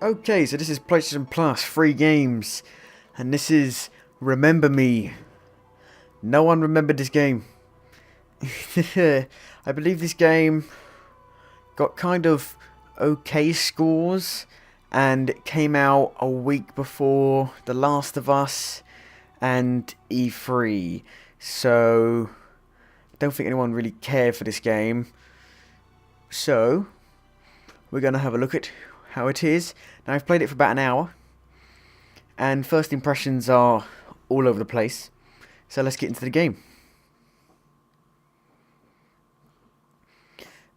Okay, so this is PlayStation Plus, free games, and this is Remember Me. No one remembered this game. I believe this game got kind of okay scores, and it came out a week before The Last of Us and E3. So, I don't think anyone really cared for this game. So, we're going to have a look at how it is. Now, I've played it for about an hour, and first impressions are all over the place. So let's get into the game.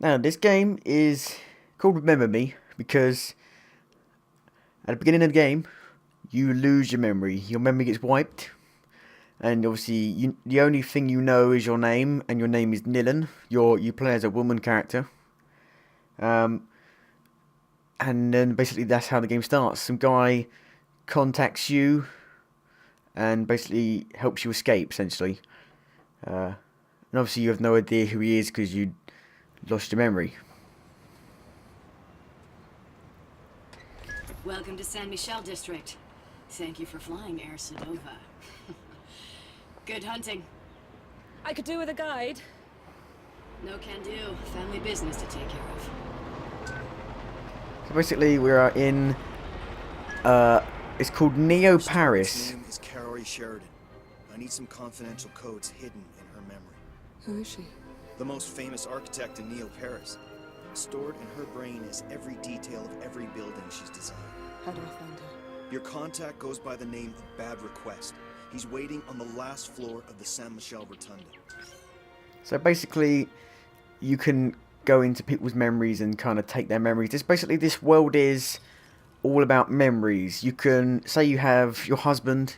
Now, this game is called Remember Me because at the beginning of the game, you lose your memory. Your memory gets wiped, and obviously, the only thing you know is your name, and your name is Nilan. You play as a woman character. Um, and then basically that's how the game starts. Some guy contacts you and basically helps you escape, essentially. And obviously you have no idea who he is because you lost your memory. Welcome to San Michel District. Thank you for flying, Air Sedova. Good hunting. I could do with a guide. No can do. Family business to take care of. So basically we are in, it's called Neo Paris. Her name is Carrie Sheridan. I need some confidential codes hidden in her memory. Who is she? The most famous architect in Neo Paris. Stored in her brain is every detail of every building she's designed. How do I find her? Your contact goes by the name of Bad Request. He's waiting on the last floor of the San Michel Rotunda. So basically you can go into people's memories and kind of take their memories. This world is all about memories. You can say you have your husband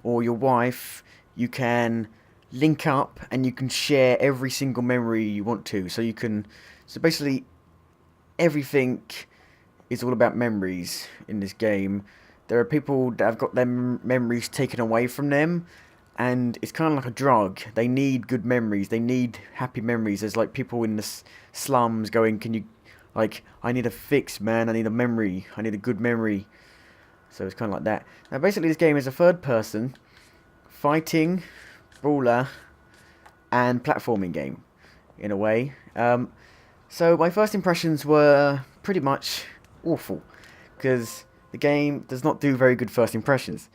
or your wife, you can link up and you can share every single memory you want to. So basically everything is all about memories in this game. There are people that have got their memories taken away from them, and it's kind of like a drug. They need good memories. They need happy memories. There's like people in the slums going, "Can you, like, I need a fix, man. I need a memory. I need a good memory." So it's kind of like that. Now, basically, this game is a third-person fighting, brawler, and platforming game, in a way. So my first impressions were pretty much awful, because the game does not do very good first impressions.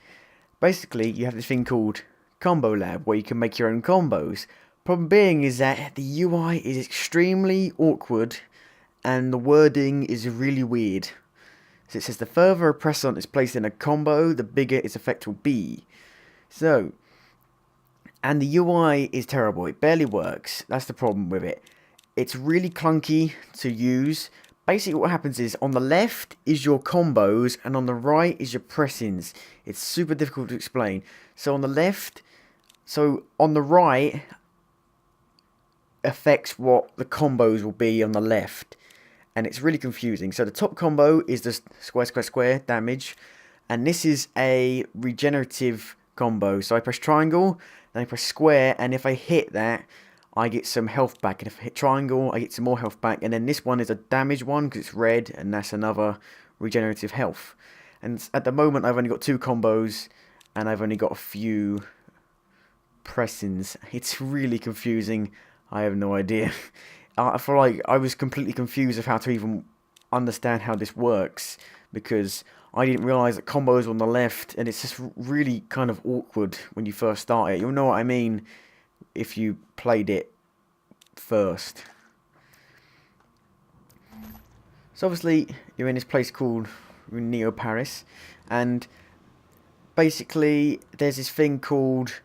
Basically, you have this thing called Combo Lab, where you can make your own combos. Problem being is that the UI is extremely awkward, and the wording is really weird. So it says the further a pressant is placed in a combo, the bigger its effect will be. So, and the UI is terrible. It barely works. That's the problem with it. It's really clunky to use. Basically what happens is on the left is your combos and on the right is your pressings. It's super difficult to explain. So on the right affects what the combos will be on the left. And it's really confusing. So the top combo is the square, square, square damage. And this is a regenerative combo. So I press triangle, then I press square, and if I hit that, I get some health back, and if I hit triangle, I get some more health back, and then this one is a damage one, because it's red, and that's another regenerative health. And at the moment, I've only got 2 combos, and I've only got a few pressings. It's really confusing. I have no idea. I feel like I was completely confused of how to even understand how this works, because I didn't realise that combos were on the left, and it's just really kind of awkward when you first start it. You'll know what I mean if you played it first. So obviously you're in this place called Neo Paris, and basically there's this thing called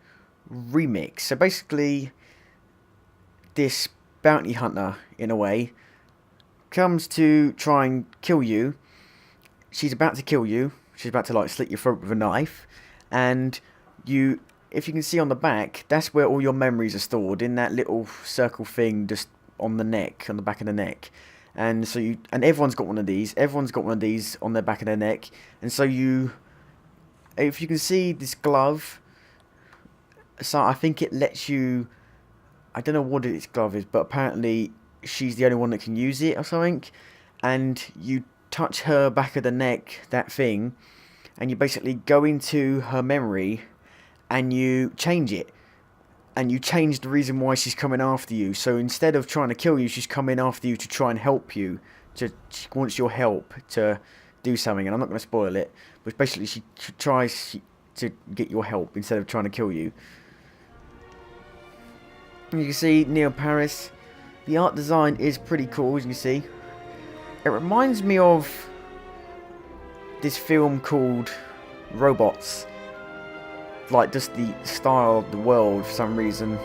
Remix. So basically this bounty hunter, in a way, comes to try and kill you. She's about to kill you. She's about to like slit your throat with a knife, and if you can see on the back, that's where all your memories are stored, in that little circle thing just on the neck, on the back of the neck. And so and everyone's got one of these. Everyone's got one of these on their back of their neck. And so if you can see this glove, so I think it lets you, I don't know what its glove is, but apparently she's the only one that can use it or something. And you touch her back of the neck, that thing, and you basically go into her memory and you change it. And you change the reason why she's coming after you. So instead of trying to kill you, she's coming after you to try and help you. She wants your help to do something. And I'm not going to spoil it. But basically she tries to get your help instead of trying to kill you. And you can see Neil Paris. The art design is pretty cool, as you can see. It reminds me of this film called Robots. Like, just the style of the world for some reason.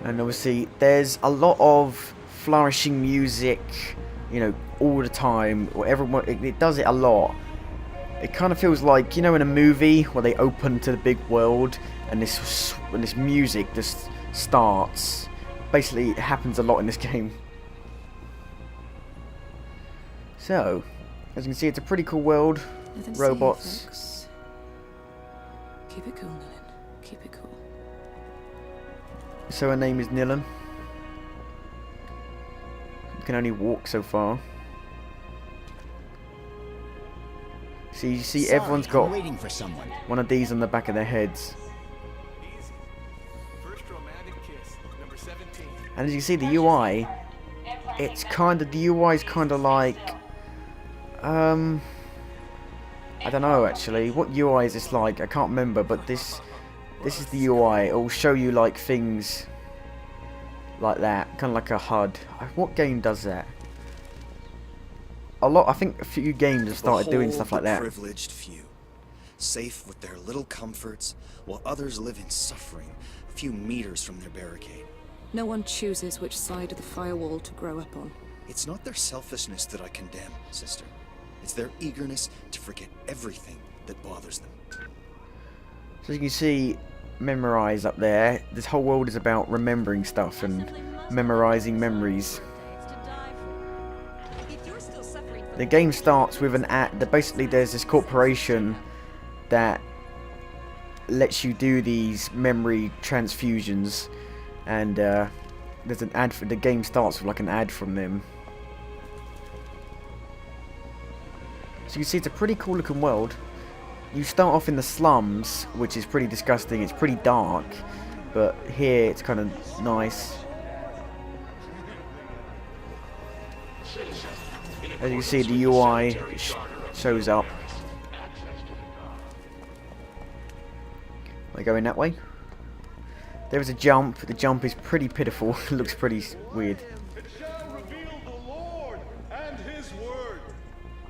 And obviously, there's a lot of flourishing music, you know, all the time. Or everyone, it does it a lot. It kind of feels like, you know, in a movie where they open to the big world and this music just starts. Basically, it happens a lot in this game. So, as you can see, it's a pretty cool world. Nothing to Robots. say, folks. Keep it cool, Nilin. Keep it cool. So her name is Nilan. You can only walk so far. So you see, everyone's got waiting for someone. one of these on the back of their heads. Easy. First romantic kiss, number 17. And as you see, the UI, it's kind of, the UI is kind of like, I don't know actually. What UI is this like? I can't remember, but this is the UI. It will show you like things like that, kind of like a HUD. What game does that? I think a few games have started doing stuff like that. Privileged few, safe with their little comforts, while others live in suffering a few meters from their barricade. No one chooses which side of the firewall to grow up on. It's not their selfishness that I condemn, sister. It's their eagerness to forget everything that bothers them. So as you can see, memorize up there. This whole world is about remembering stuff and memorizing memories. The game starts with an ad. Basically, there's this corporation that lets you do these memory transfusions, and there's an ad for the game. Starts with like an ad from them. So you can see it's a pretty cool looking world. You start off in the slums, which is pretty disgusting. It's pretty dark, but here it's kind of nice. As you can see, the UI shows up. Am I going that way? There is a jump. The jump is pretty pitiful. It looks pretty weird. It shall reveal the Lord and His word,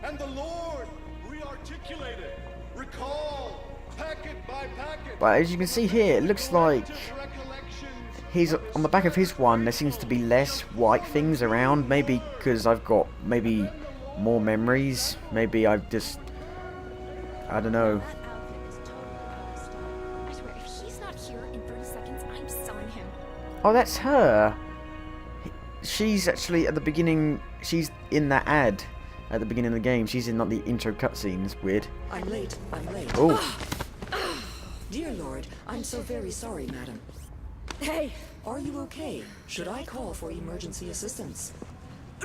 and the Lord re-articulate it, recall, packet by packet. But as you can see here, it looks like Recollections. he's on the back of his one. There seems to be less white things around. Maybe because I've got maybe more memories. Maybe I've just, I don't know. I swear, if he's not here in 30 seconds, I'm selling him. Oh, that's her. She's actually at the beginning. She's in that ad at the beginning of the game. She's in like the intro cutscene. It's weird. I'm late. Oh, Dear Lord, I'm so very sorry, madam. Hey! Are you okay? Should I call for emergency assistance?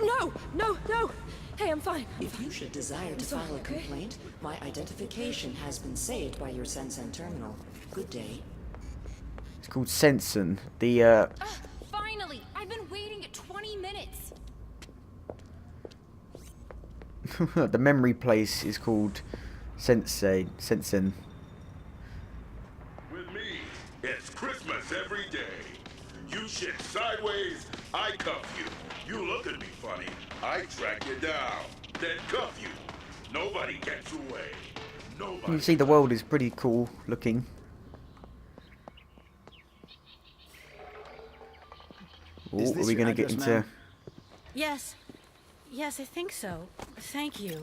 No! No! No! Hey, I'm fine. If you should desire to sorry, file a okay? complaint, my identification has been saved by your Sensen terminal. Good day. it's called Sensen. The Finally! I've been waiting 20 minutes. the memory place is called Sensen. With me, it's Christmas every day. You shit sideways, I cuff you. You look at me funny, I track you down, then cuff you. Nobody gets away. You Nobody. can see the world is pretty cool looking. Ooh, Is are this we your gonna get address, into? ma'am? Yes. Yes, I think so. Thank you.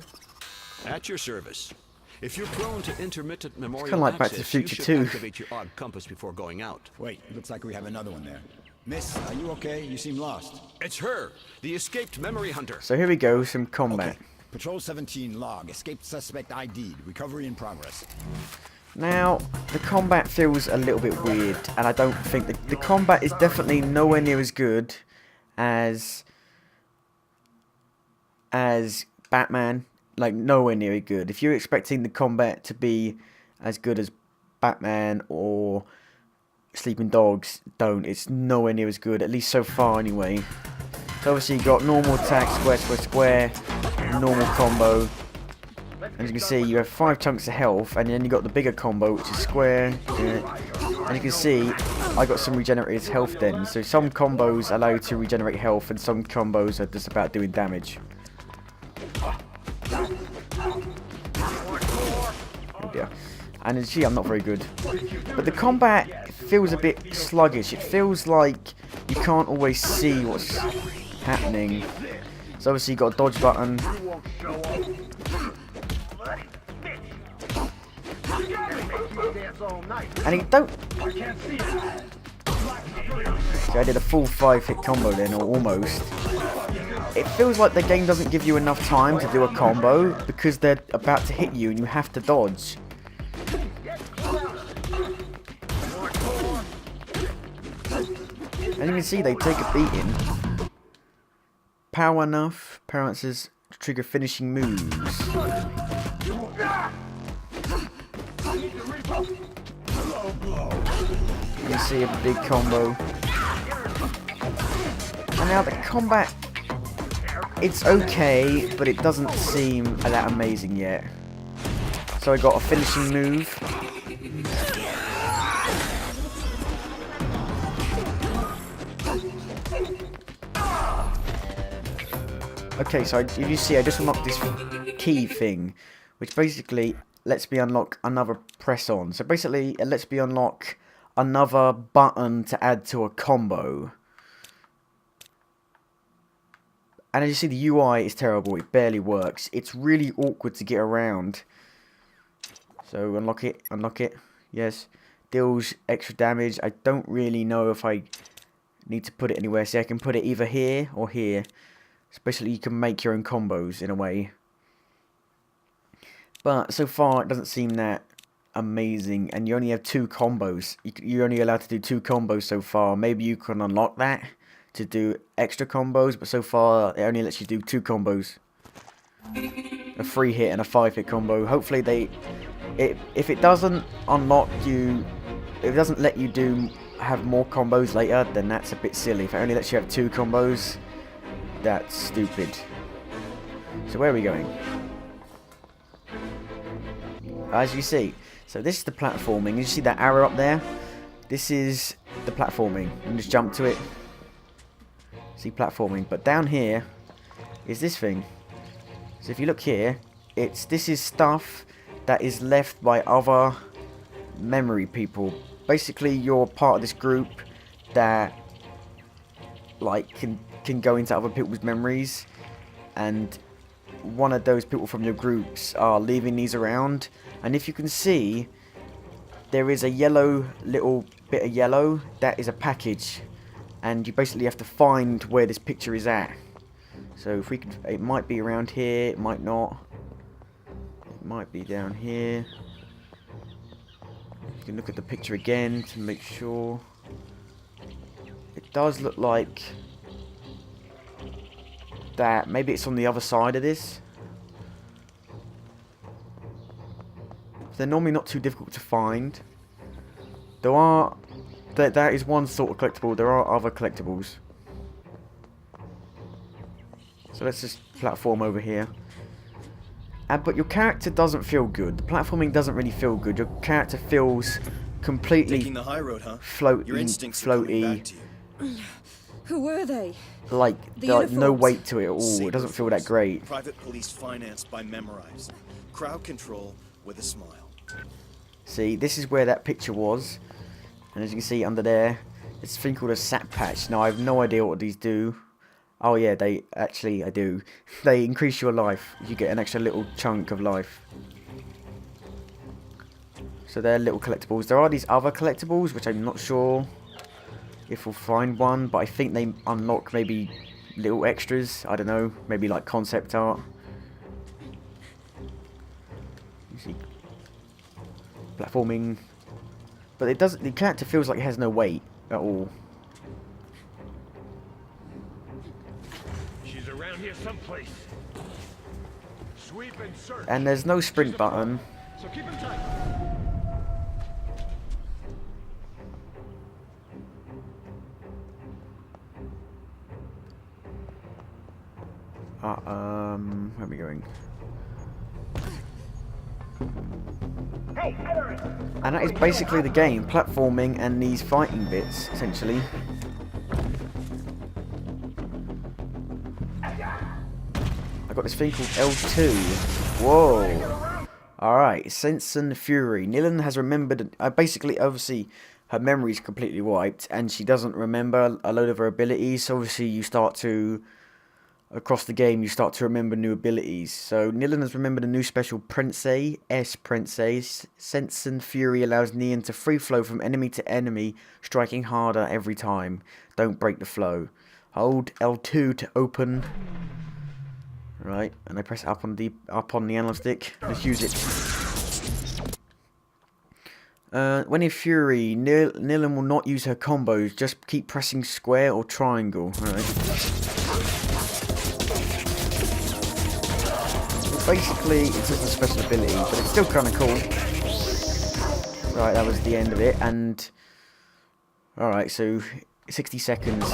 At your service. If you're prone to intermittent memorial kinda like Back to the access, you Future should 2. activate your odd compass before going out. Wait, looks like we have another one there. Miss, are you okay? You seem lost. It's her, the escaped memory hunter. So here we go, some combat. Okay. Patrol 17 log. Escaped suspect ID'd. Recovery in progress. Now, the combat feels a little bit weird, and I don't think the combat is definitely nowhere near as good as Batman. Like, nowhere near as good. If you're expecting the combat to be as good as Batman or Sleeping Dogs, don't. It's nowhere near as good, at least so far anyway. So obviously you got normal attack, square, square, square, normal combo. As you can see, you have 5 chunks of health, and then you got the bigger combo, which is square. And you can see, I got some regenerated health then. So some combos allow you to regenerate health, and some combos are just about doing damage. Oh dear. And as you see, I'm not very good. But the combat feels a bit sluggish. It feels like you can't always see what's happening. So obviously you got a dodge button. And it don't... So I did a full 5-hit combo then, or almost. It feels like the game doesn't give you enough time to do a combo because they're about to hit you and you have to dodge. As you can see, they take a beating. Power enough. Power answers to trigger finishing moves. You see a big combo. And now the combat, it's okay, but it doesn't seem that amazing yet. So I got a finishing move. Okay, so if you see, I just unlocked this key thing, which basically lets me unlock another press on. So basically, it lets me unlock another button to add to a combo. And as you see, the UI is terrible. It barely works. It's really awkward to get around. So unlock it, yes. Deals extra damage. I don't really know if I need to put it anywhere. See, I can put it either here or here. Especially you can make your own combos in a way. But so far it doesn't seem that amazing. And you only have 2 combos. You're only allowed to do 2 combos so far. Maybe you can unlock that to do extra combos. But so far it only lets you do 2 combos. A 3-hit and a 5-hit combo. Hopefully if it doesn't unlock you, if it doesn't let you have more combos later, then that's a bit silly. If it only lets you have 2 combos, that's stupid. So where are we going? As you see, so this is the platforming. You see that arrow up there? This is the platforming. You can just jump to it. See, platforming. But down here is this thing. So if you look here, this is stuff that is left by other memory people. Basically, you're part of this group that like can go into other people's memories, and one of those people from your groups are leaving these around. And if you can see, there is a yellow, little bit of yellow, that is a package, and you basically have to find where this picture is at. So if we can, it might be around here, it might not, it might be down here. You can look at the picture again to make sure. It does look like that. Maybe it's on the other side of this. They're normally not too difficult to find. There are... That is one sort of collectible. There are other collectibles. So let's just platform over here. But your character doesn't feel good. The platforming doesn't really feel good. Your character feels completely Taking the high road, huh? floaty. Your instincts are coming back to you. Who were they? Like no uniforms. weight to it at all. It doesn't feel that great. Private police financed by Memorize. Crowd control with a smile. See, this is where that picture was. And as you can see under there, it's a thing called a sap patch. Now, I have no idea what these do. Oh yeah, I do. They increase your life. You get an extra little chunk of life. So they're little collectibles. There are these other collectibles, which I'm not sure if we'll find one. But I think they unlock maybe little extras. I don't know. Maybe like concept art. You see. platforming, but it doesn't. The character feels like it has no weight at all. She's around here someplace. Sweep and search. And there's no sprint button. So keep him tight. Where are we going? And that is basically the game, platforming and these fighting bits, essentially. I got this thing called L2. Whoa! Alright, Sense and Fury. Nilin has remembered, basically, obviously, her memory's completely wiped, and she doesn't remember a load of her abilities, so obviously you start to... Across the game, you start to remember new abilities. So, Nilin has remembered a new special Prensei, S Prensei. Sense and Fury allows Neon to free flow from enemy to enemy, striking harder every time. Don't break the flow. Hold L2 to open. Right, and I press up on the analog stick. Let's use it. When in Fury, Nilin will not use her combos. Just keep pressing square or triangle. Alright. Basically, it's just a special ability, but it's still kind of cool. Right, that was the end of it, and... Alright, so 60 seconds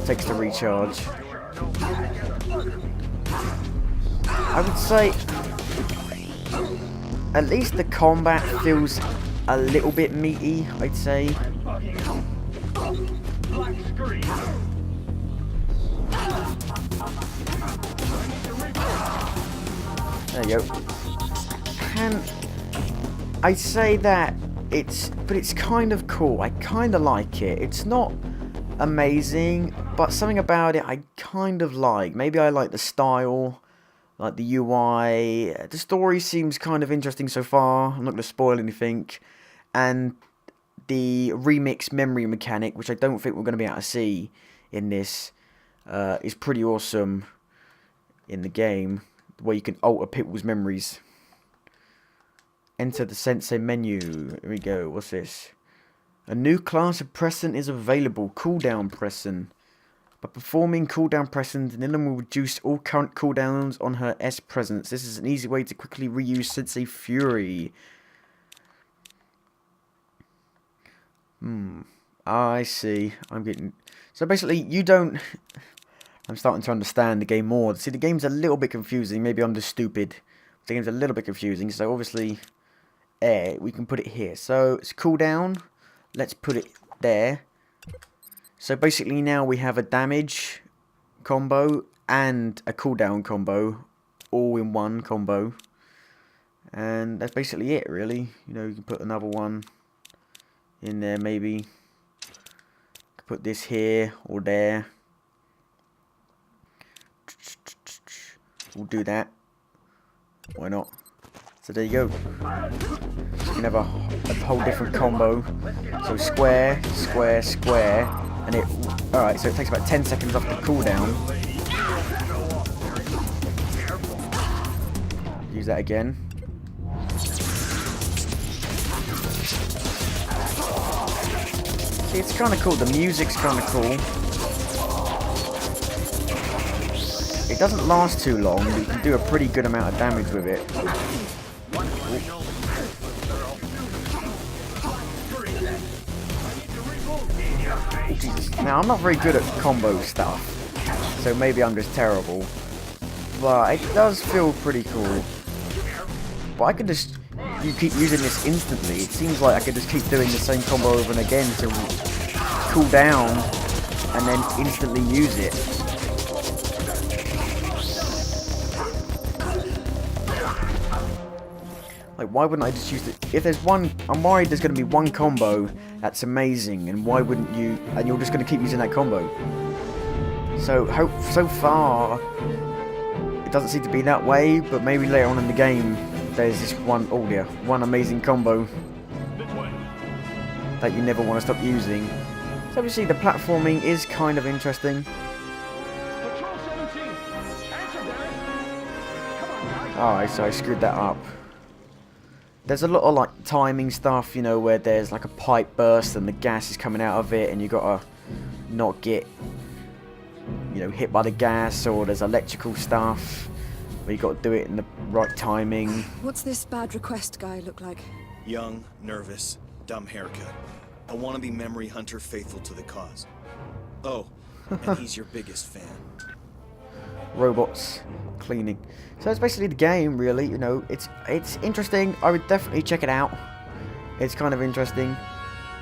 takes to recharge. I would say... At least the combat feels a little bit meaty, I'd say. There you go. And I'd say that it's kind of cool. I kind of like it. It's not amazing, but something about it I kind of like. Maybe I like the style, like the UI. The story seems kind of interesting so far. I'm not going to spoil anything. And the remix memory mechanic, which I don't think we're going to be able to see in this, is pretty awesome in the game. Where you can alter people's memories. Enter the Sensei menu. Here we go. What's this? A new class of Present is available. Cooldown Present. By performing cooldown Present, Nilin will reduce all current cooldowns on her S presence. This is an easy way to quickly reuse Sensei Fury. I see. I'm getting... So basically, you don't... I'm starting to understand the game more. See, the game's a little bit confusing. Maybe I'm just stupid. The game's a little bit confusing. So obviously, we can put it here. So it's cooldown. Let's put it there. So basically now we have a damage combo and a cooldown combo. All in one combo. And that's basically it, really. You know, you can put another one in there, maybe. Put this here or there. We'll do that. Why not? So there you go. So you can have a whole different combo. So square, square, square, and it. Alright, so it takes about 10 seconds off the cooldown. Use that again. See, it's kind of cool. The music's kind of cool. It doesn't last too long, but you can do a pretty good amount of damage with it. Now, I'm not very good at combo stuff, so maybe I'm just terrible. But it does feel pretty cool. But I could just... You keep using this instantly. It seems like I could just keep doing the same combo over and again to cool down and then instantly use it. Like, why wouldn't I just use it? If there's one, I'm worried there's going to be one combo that's amazing, and why wouldn't you? And you're just going to keep using that combo. So far, it doesn't seem to be that way. But maybe later on in the game, there's this one amazing combo that you never want to stop using. So obviously, the platforming is kind of interesting. Alright, so I screwed that up. there's a lot of like timing stuff, you know, where there's like a pipe burst and the gas is coming out of it, and you gotta not get, you know, hit by the gas, or there's electrical stuff where you gotta do it in the right timing. What's this bad request guy look like? Young, nervous, dumb haircut. A wannabe memory hunter faithful to the cause. Oh, and he's your biggest fan. Robots cleaning. So that's basically the game, really. You know, it's interesting. I would definitely check it out. It's kind of interesting.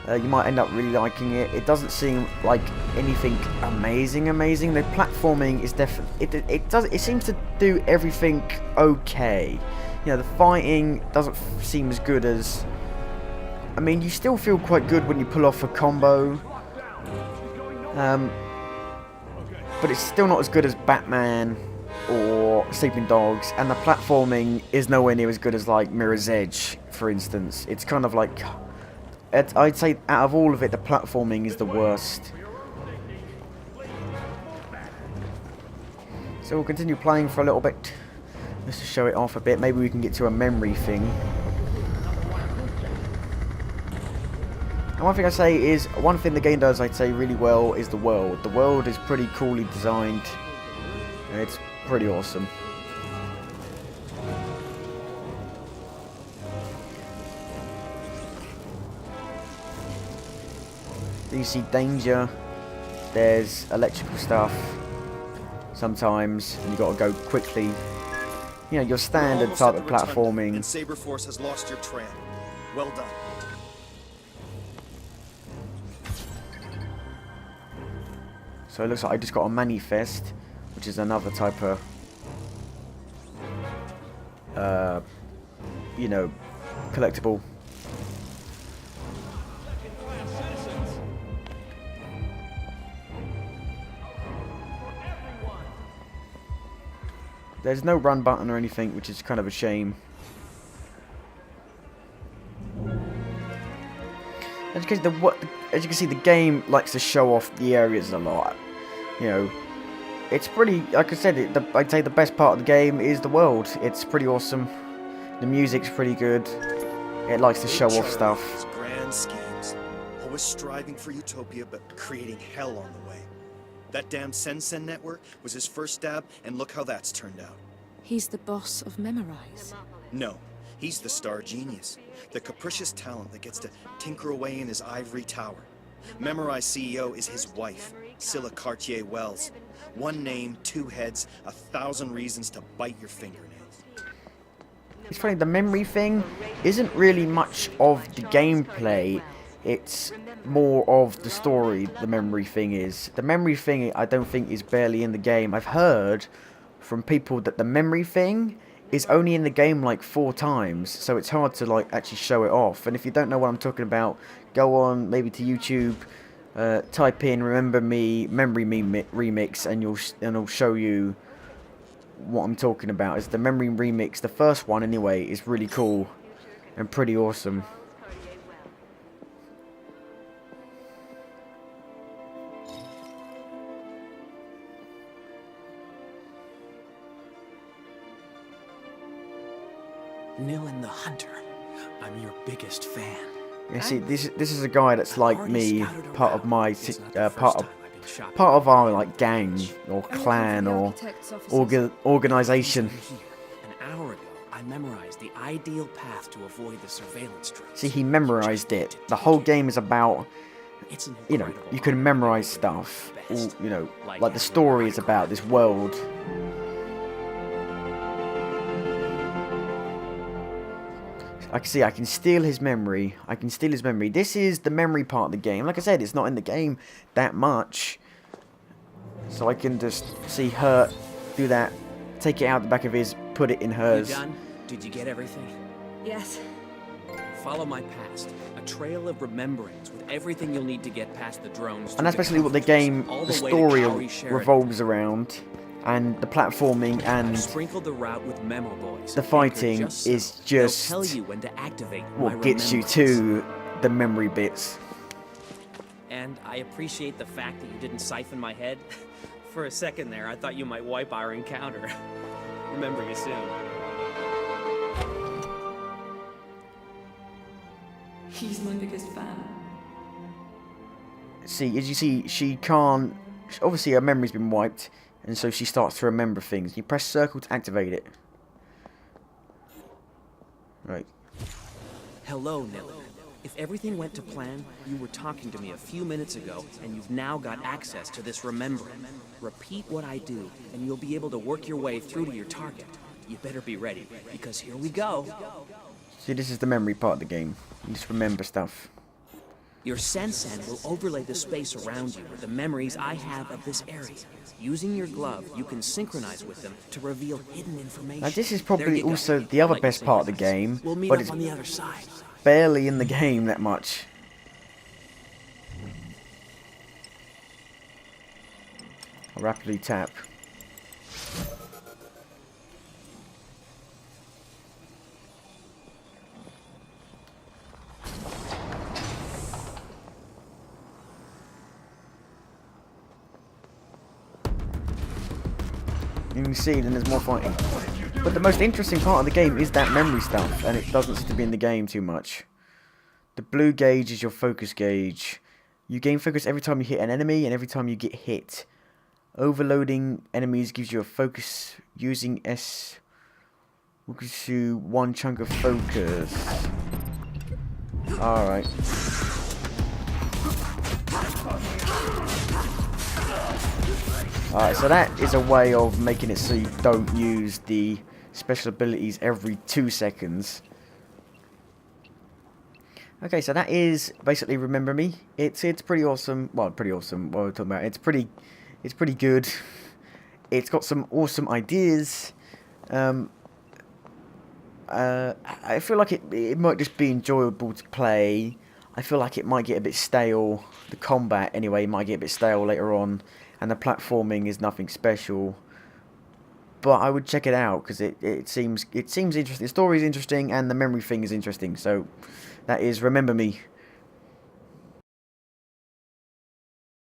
You might end up really liking it. It doesn't seem like anything amazing. The platforming is definitely it seems to do everything okay. You know, the fighting doesn't seem as good as. I mean, you still feel quite good when you pull off a combo. But it's still not as good as Batman or Sleeping Dogs, and the platforming is nowhere near as good as like Mirror's Edge, for instance. It's kind of like, I'd say out of all of it, the platforming is the worst. So we'll continue playing for a little bit, just to show it off a bit. Maybe we can get to a memory thing. And one thing I say is, one thing the game does, I'd say, really well is the world. The world is pretty coolly designed. It's pretty awesome. You see danger. There's electrical stuff sometimes, and you got to go quickly. You know, your standard type of platforming. And Saber Force has lost your trail. Well done. So it looks like I just got a manifest, which is another type of, you know, collectible. There's no run button or anything, which is kind of a shame. As you can see, the game likes to show off the areas a lot. You know, it's pretty. Like I said, I'd say the best part of the game is the world. It's pretty awesome. The music's pretty good. It likes to show off stuff. Grand schemes, always striving for utopia, but creating hell on the way. That damn Sensen network was his first stab, and look how that's turned out. He's the boss of Memorize. No, he's the star genius. The capricious talent that gets to tinker away in his ivory tower. Memorize CEO is his wife, Scylla Cartier-Wells. One name, two heads, 1,000 reasons to bite your fingernails. It's funny, the memory thing isn't really much of the gameplay. It's more of the story, the memory thing is. The memory thing, I don't think, is barely in the game. I've heard from people that the memory thing is only in the game like 4 times, so it's hard to like actually show it off. And if you don't know what I'm talking about, go on maybe to YouTube, type in "Remember Me Memory Me Remix," and it'll show you what I'm talking about. Is the memory remix, the first one anyway, is really cool and pretty awesome. Nilin the Hunter. I'm your biggest fan. Yeah, see, this is a guy that's like me, part of my part of our like gang or clan or organization. An hour ago, I memorized the ideal path to avoid the surveillance drones. See, he memorized it. The whole game is about, you know, you can memorize stuff. You know, like the story is about this world. I can see I can steal his memory. This is the memory part of the game. Like I said, it's not in the game that much. So I can just see her do that, take it out the back of his, put it in hers. You done? Did you get everything? Yes. Follow my past. A trail of remembrance with everything you'll need to get past the drones. And that's basically what the game, the story revolves around. And the platforming and the route with Memo Boys. The fighting is just what gets you to the memory bits. And I appreciate the fact that you didn't siphon my head. For a second there, I thought you might wipe our encounter. Remember you soon. He's my biggest fan. See, as you see, she can't... Obviously, her memory's been wiped, and so she starts to remember things. You press circle to activate it. Right. Hello, Nilly. If everything went to plan, you were talking to me a few minutes ago, and you've now got access to this remembering. Repeat what I do, and you'll be able to work your way through to your target. You better be ready, because here we go. See, this is the memory part of the game. You just remember stuff. Your Sensen will overlay the space around you with the memories I have of this area. Using your glove, you can synchronize with them to reveal hidden information. Now, this is probably also the other best part of the game, We'll meet but up it's on the other side. barely in the game that much. I'll rapidly tap. You can see then there's more fighting. But the most interesting part of the game is that memory stuff, and it doesn't seem to be in the game too much. The blue gauge is your focus gauge. You gain focus every time you hit an enemy and every time you get hit. Overloading enemies gives you a focus. Using S will give you one chunk of focus. Alright. Alright, so that is a way of making it so you don't use the special abilities every 2 seconds. Okay, so that is basically Remember Me. It's pretty awesome. Well, pretty awesome. What we're talking about. It's pretty good. It's got some awesome ideas. I feel like it might just be enjoyable to play. I feel like it might get a bit stale. The combat, anyway, might get a bit stale later on. And the platforming is nothing special, but I would check it out because it seems interesting. The story is interesting and the memory thing is interesting. So that is Remember Me.